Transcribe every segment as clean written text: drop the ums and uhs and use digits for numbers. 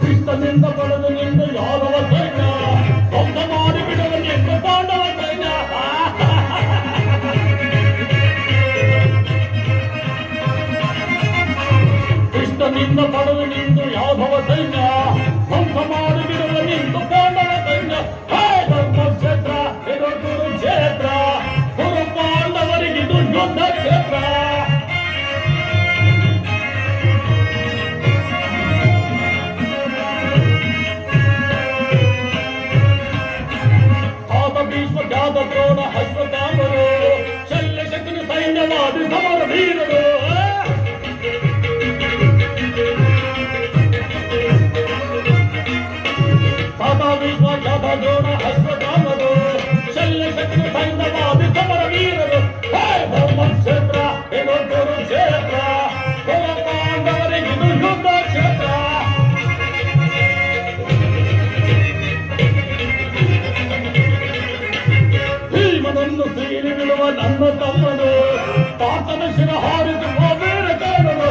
ಕೃಷ್ಣನಿಂದ ಪಡೆದು ನಿಂದು ಯಾದವ ಸೈನ್ಯ ಧ್ವಂಸ ಮಾಡಿ ಬಿಡುವ ನಿಂದು ಪಾಂಡವ ಸೈನ್ಯ. ಕೃಷ್ಣನಿಂದ ಪಡೆದು ನಿಂದು ಯಾದವ ಸೈನ್ಯ ಧ್ವಂಸ ಮಾಡಿ ಬಿಡುವ ನಿಂದು ಪಾಂಡವ ಸೈನ್ಯ. ಧರ್ಮಕ್ಷೇತ್ರ ಇದು ಕುರುಕ್ಷೇತ್ರ, ಕುರು ಪಾಂಡವರಿಗಿದು ಯುದ್ಧ ಕ್ಷೇತ್ರ. ಭೀಷ್ಮ ಜಾತ ದ್ರೋಣ ಹಸ್ವತಾಮರು ಶಲ್ಯ ಶಕ್ತಿನ ಸೈನ್ಯವಾದಿ ಸಮರ ವೀರರು. ಭೀಷ್ಮ ಜಾತ ದ್ರೋಣ ಹಸ್ವತಾಮರು ಶಲ್ಯ ಶಕ್ತಿನ ಸೈನ್ಯವಾದಿ ಸಮರ ವೀರರು. ಧರ್ಮಕ್ಷೇತ್ರ ಇದು ಕುರುಕ್ಷೇತ್ರ, ಕುರು ಪಾಂಡವರಿಗಿದು ಯುದ್ಧ ಕ್ಷೇತ್ರ. ಭೀಮನನ್ನು ಸೀಳಿ ಬಿಡುವ ನನ್ನ ತಮ್ಮನು ಪಾತನ ಶಿರ ಹಾರಿಸುವ ವೀರ ಕಾರಣನು.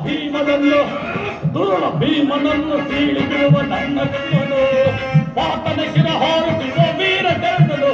ಭೀಮನನ್ನು ದುರುಳ ಭೀಮನನ್ನು ಸೀಳಿ ಬಿಡುವ ನನ್ನ ತಮ್ಮನು ಪಾತನ ಶಿರ ಹಾರಿಸುವ ವೀರ ಕಾರಣನು.